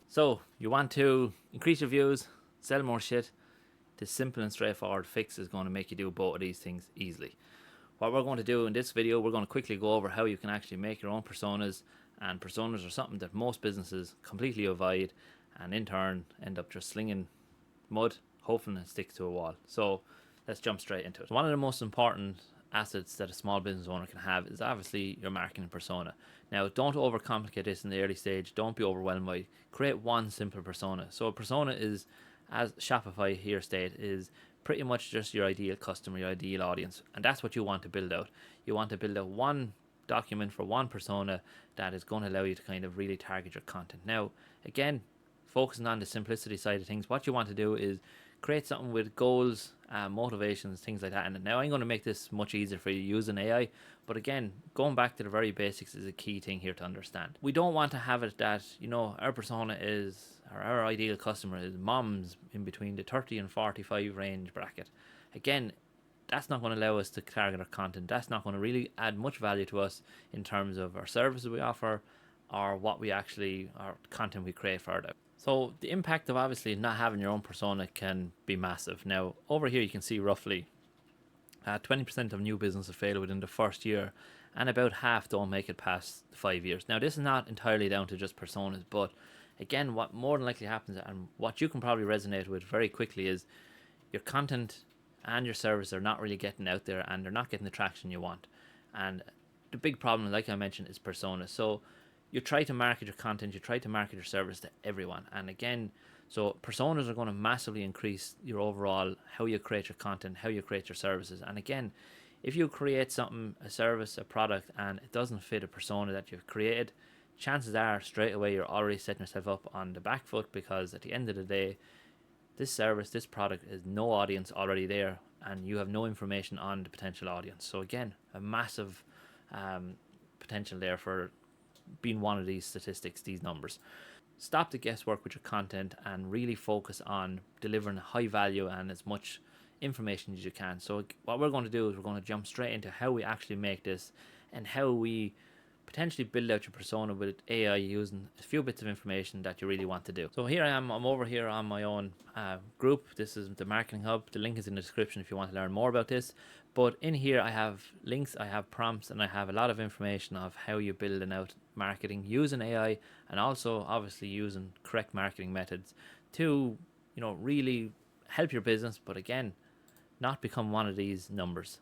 So you want to increase your views, sell more shit. This simple and straightforward fix is going to make you do both of these things easily. What we're going to do in this video, we're going to quickly go over how you can actually make your own personas. And personas are something that most businesses completely avoid, and in turn end up just slinging mud, hoping it sticks to a wall. So let's jump straight into it. One of the most important assets that a small business owner can have is obviously your marketing persona. Now, don't overcomplicate this in the early stage. Don't be overwhelmed by it. Create one simple persona. So a persona is, as Shopify here state, is pretty much just your ideal customer, your ideal audience, and that's what you want to build out. You want to build out one document for one persona that is going to allow you to kind of really target your content. Now, again, focusing on the simplicity side of things, what you want to do is create something with goals, motivations, things like that. And now I'm going to make this much easier for you using AI. But again, going back to the very basics is a key thing here to understand. We don't want to have it that, our persona is, or our ideal customer is moms in between the 30 and 45 range bracket. Again, that's not going to allow us to target our content. That's not going to really add much value to us in terms of our services we offer or what we actually, our content we create further. So the impact of obviously not having your own persona can be massive. Now, over here you can see roughly 20% of new businesses fail within the first year, and about half don't make it past 5 years. Now, this is not entirely down to just personas, but again, what more than likely happens, and what you can probably resonate with very quickly, is your content and your service are not really getting out there, and they're not getting the traction you want. And the big problem, like I mentioned, is persona. So you try to market your content, you try to market your service to everyone. And again, so personas are going to massively increase your overall how you create your content, how you create your services. And again, if you create something, a service, a product, and it doesn't fit a persona that you've created, chances are straight away you're already setting yourself up on the back foot, because at the end of the day, this service, this product is no audience already there, and you have no information on the potential audience. So again, a massive potential there for being one of these statistics, these numbers. Stop the guesswork with your content and really focus on delivering high value and as much information as you can. So what we're going to do is we're going to jump straight into how we actually make this and how we potentially build out your persona with AI using a few bits of information that you really want to do. So here I am, I'm over here on my own group. This is the Marketing Hub. The link is in the description if you want to learn more about this. But in here I have links, I have prompts, and I have a lot of information of how you build and out marketing using AI, and also obviously using correct marketing methods to, really help your business, but again, not become one of these numbers.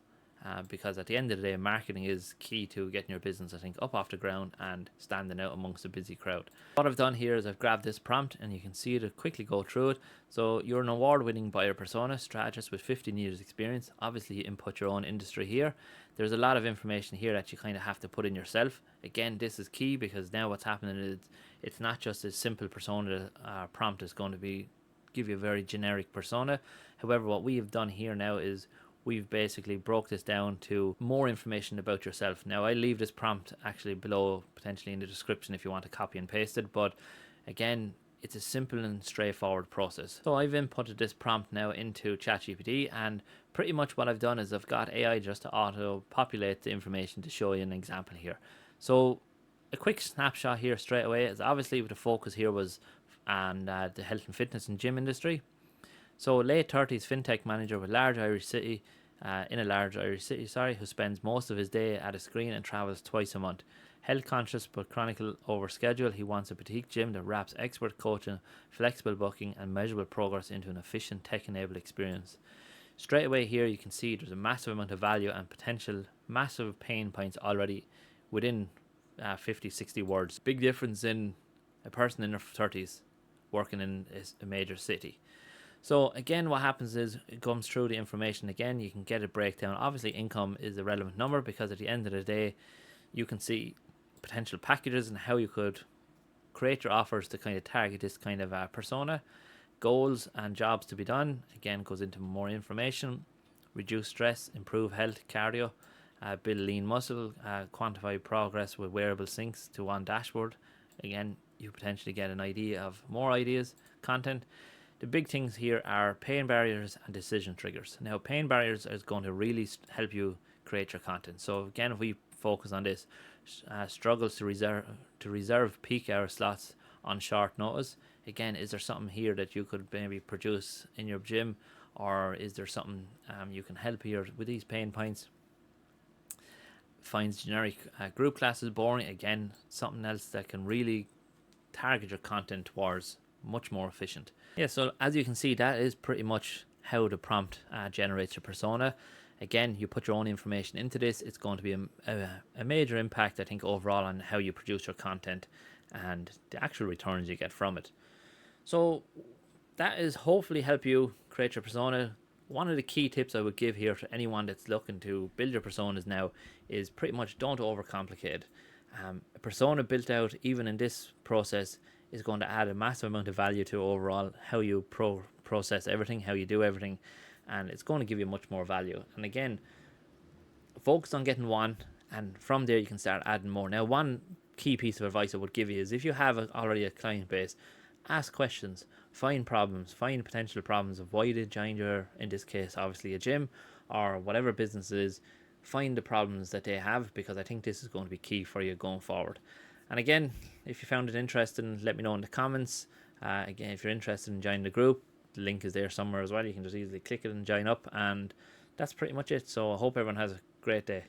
Because at the end of the day, marketing is key to getting your business, I think, up off the ground and standing out amongst a busy crowd. What I've done here is I've grabbed this prompt, and you can see it to quickly go through it. So you're an award-winning buyer persona strategist with 15 years experience. Obviously, you input your own industry here. There's a lot of information here that you kind of have to put in yourself. Again, this is key, because now what's happening is it's not just a simple persona prompt is going to be give you a very generic persona. However, what we have done here now is we've basically broke this down to more information about yourself. Now, I leave this prompt actually below, potentially in the description, if you want to copy and paste it. But again, it's a simple and straightforward process. So I've inputted this prompt now into ChatGPT, and pretty much what I've done is I've got AI just to auto populate the information to show you an example here. So a quick snapshot here straight away is obviously the focus here was on the health and fitness and gym industry. So late 30s fintech manager with large Irish city, in a large Irish city, who spends most of his day at a screen and travels twice a month. Health conscious but chronicle over schedule, he wants a boutique gym that wraps expert coaching, flexible booking, and measurable progress into an efficient tech-enabled experience. Straight away here, you can see there's a massive amount of value and potential massive pain points already within 50, 60 words. Big difference in a person in their 30s working in a major city. So again, what happens is it comes through the information again. You can get a breakdown. Obviously, income is a relevant number, because at the end of the day, you can see potential packages and how you could create your offers to kind of target this kind of persona. Goals and jobs to be done. Again, goes into more information. Reduce stress, improve health, cardio, build lean muscle, quantify progress with wearable syncs to one dashboard. Again, you potentially get an idea of more ideas, content. The big things here are pain barriers and decision triggers. Now, pain barriers is going to really help you create your content. So again, if we focus on this, struggles to reserve peak hour slots on short notice. Again, is there something here that you could maybe produce in your gym, or is there something you can help here with these pain points? Finds generic group classes boring. Again, something else that can really target your content towards much more efficient. Yeah, so as you can see, that is pretty much how the prompt generates your persona. Again, you put your own information into this. It's going to be a major impact, I think, overall on how you produce your content and the actual returns you get from it. So that is hopefully help you create your persona. One of the key tips I would give here to anyone that's looking to build your personas now is pretty much don't overcomplicate it. A persona built out even in this process is going to add a massive amount of value to overall how you process everything, how you do everything, and it's going to give you much more value. And again, focus on getting one, and from there you can start adding more. Now, one key piece of advice I would give you is if you have already a client base, ask questions, find problems, find potential problems of why they joined your, in this case, obviously a gym or whatever business it is. Find the problems that they have, because I think this is going to be key for you going forward. And again, if you found it interesting, let me know in the comments. Again, if you're interested in joining the group, the link is there somewhere as well. You can just easily click it and join up, and that's pretty much it. So I hope everyone has a great day.